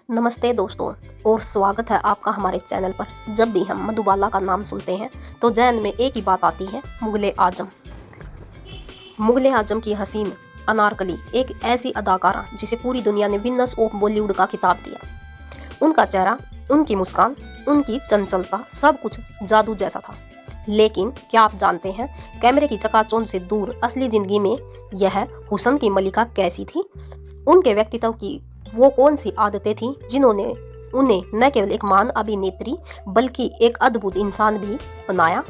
नमस्ते दोस्तों और स्वागत है आपका हमारे चैनल पर। जब भी हम मधुबाला का नाम सुनते हैं तो जहन में एक ही बात आती है, मुगले आजम। मुगले आजम की हसीन अनारकली एक ऐसी अदाकारा जिसे पूरी दुनिया ने विनर्स ऑफ बॉलीवुड का खिताब दिया। उनका चेहरा, उनकी मुस्कान, उनकी चंचलता सब कुछ जादू जैसा था। लेकिन क्या आप जानते हैं कैमरे की चकाचौंध से दूर असली जिंदगी में यह हुस्न की मलिका कैसी थी? उनके व्यक्तित्व की वो कौन सी आदतें थीं जिन्होंने उन्हें न केवल एक महान अभिनेत्री बल्कि एक अद्भुत इंसान भी बनाया?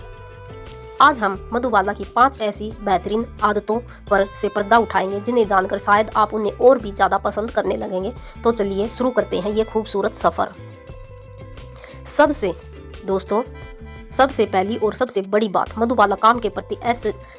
आज हम मधुबाला की 5 ऐसी बेहतरीन आदतों पर से पर्दा उठाएंगे जिन्हें जानकर शायद आप उन्हें और भी ज़्यादा पसंद करने लगेंगे। तो चलिए शुरू करते हैं ये खूबसूरत सफ़र। सबसे पहली और सबसे बड़ी बात, मधुबाला काम के प्रति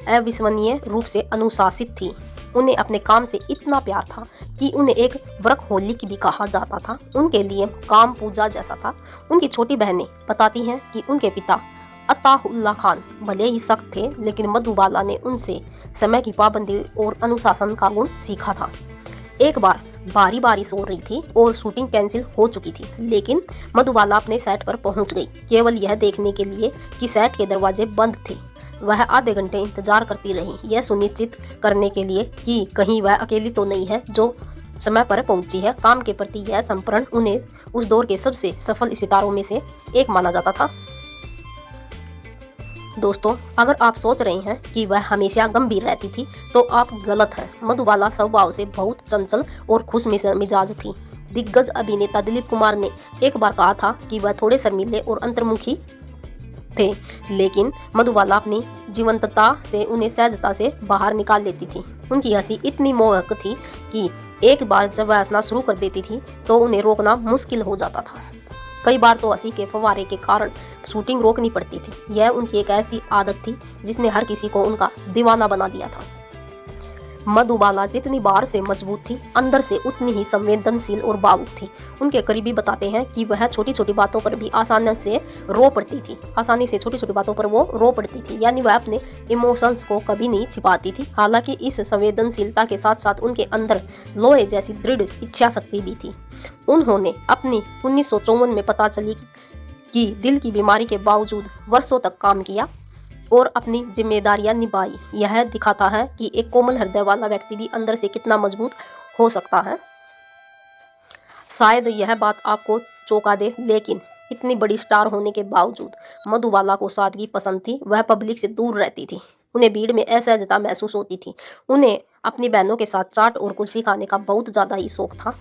अविस्मरणीय रूप से अनुशासित थी। उन्हें अपने काम से इतना प्यार था कि उन्हें एक वर्कहोलिक भी कहा जाता था। उनके लिए काम पूजा जैसा था। उनकी छोटी बहनें बताती हैं कि उनके पिता अताउल्लाह खान भले ही सख्त थे, लेकिन मधुबाला ने उनसे समय की पाबंदी और अनुशासन का गुण सीखा था। एक बार भारी बारिश हो रही थी और शूटिंग कैंसिल हो चुकी थी, लेकिन मधुबाला अपने सेट पर पहुंच गई केवल यह देखने के लिए कि सेट के दरवाजे बंद थे। वह आधे घंटे इंतजार करती रही, यह सुनिश्चित करने के लिए कि कहीं वह अकेली तो नहीं है जो समय पर पहुंची है। काम के प्रति यह समर्पण उन्हें उस दौर के सबसे सफल सितारों में से एक माना जाता था। दोस्तों, अगर आप सोच रहे हैं कि वह हमेशा गंभीर रहती थी तो आप गलत हैं। मधुबाला स्वभाव से बहुत चंचल और खुश मिजाज थी। दिग्गज अभिनेता दिलीप कुमार ने एक बार कहा था कि वह थोड़े शर्मीले और अंतर्मुखी थे, लेकिन मधुबाला अपनी जीवंतता से उन्हें सहजता से बाहर निकाल लेती थी। उनकी हंसी इतनी मोहक थी कि एक बार जब वह हंसना शुरू कर देती थी तो उन्हें रोकना मुश्किल हो जाता था। कई बार तो हंसी के फव्वारे के कारण शूटिंग रोकनी पड़ती थी। यह उनकी एक ऐसी आदत थी जिसने हर किसी को उनका दीवाना बना दिया था। मधुबाला जितनी बाहर से मजबूत थी, अंदर से उतनी ही संवेदनशील और भावुक थी। उनके करीबी बताते हैं कि वह छोटी छोटी बातों पर भी आसानी से रो पड़ती थी। यानी वह अपने इमोशंस को कभी नहीं छिपाती थी। हालांकि इस संवेदनशीलता के साथ साथ उनके अंदर लोहे जैसी दृढ़ इच्छा शक्ति भी थी। उन्होंने अपनी 1954 में पता चली कि दिल की बीमारी के बावजूद वर्षों तक काम किया और अपनी जिम्मेदारियां निभाई। यह दिखाता है कि एक कोमल हृदय वाला व्यक्ति भी अंदर से कितना मजबूत हो सकता है। शायद यह बात आपको चौंका दे, लेकिन इतनी बड़ी स्टार होने के बावजूद मधुबाला को सादगी पसंद थी। वह पब्लिक से दूर रहती थी। उन्हें भीड़ में असहजता महसूस होती थी। उन्हें अपनी बहनों के साथ चाट और कुल्फी खाने का बहुत ज़्यादा ही शौक था,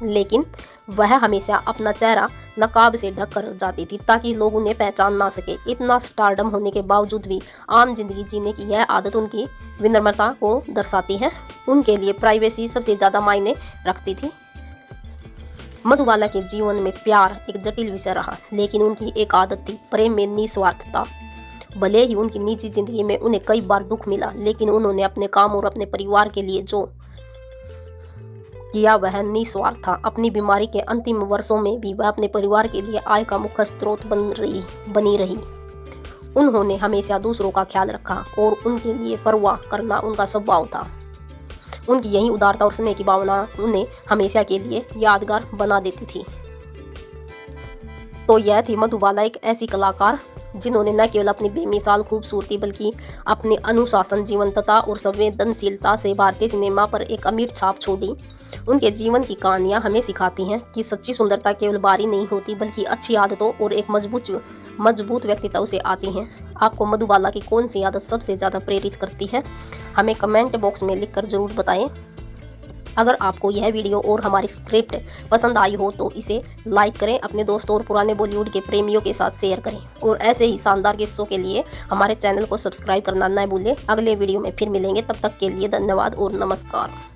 लेकिन वह हमेशा अपना चेहरा नकाब से ढक कर जाती थी ताकि लोग उन्हें पहचान ना सके। इतना स्टारडम होने के बावजूद भी आम जिंदगी जीने की यह आदत उनकी विनम्रता को दर्शाती है। उनके लिए प्राइवेसी सबसे ज़्यादा मायने रखती थी। मधुबाला के जीवन में प्यार एक जटिल विषय रहा, लेकिन उनकी एक आदत थी प्रेम में निस्वार्थता। भले ही उनकी निजी जिंदगी में उन्हें कई बार दुख मिला, लेकिन उन्होंने अपने काम और अपने परिवार के लिए जो किया वह निस्वार्थ था। अपनी बीमारी के अंतिम वर्षों में भी वह अपने परिवार के लिए आय का मुख्य स्रोत बनी रही। उन्होंने हमेशा दूसरों का ख्याल रखा और उनके लिए परवाह करना उनका स्वभाव था। उनकी यही उदारता और स्नेह की भावना उन्हें हमेशा के लिए यादगार बना देती थी। तो यह थी मधुबाला, एक ऐसी कलाकार जिन्होंने न केवल अपनी बेमिसाल खूबसूरती बल्कि अपने अनुशासन, जीवंतता और संवेदनशीलता से भारतीय सिनेमा पर एक अमिट छाप छोड़ी। उनके जीवन की कहानियां हमें सिखाती हैं कि सच्ची सुंदरता केवल बाहरी नहीं होती बल्कि अच्छी आदतों और एक मजबूत व्यक्तित्व से आती हैं। आपको मधुबाला की कौन सी आदत सबसे ज़्यादा प्रेरित करती है? हमें कमेंट बॉक्स में लिखकर ज़रूर बताएं। अगर आपको यह वीडियो और हमारी स्क्रिप्ट पसंद आई हो तो इसे लाइक करें, अपने दोस्तों और पुराने बॉलीवुड के प्रेमियों के साथ शेयर करें और ऐसे ही शानदार किस्सों के लिए हमारे चैनल को सब्सक्राइब करना न भूलें। अगले वीडियो में फिर मिलेंगे, तब तक के लिए धन्यवाद और नमस्कार।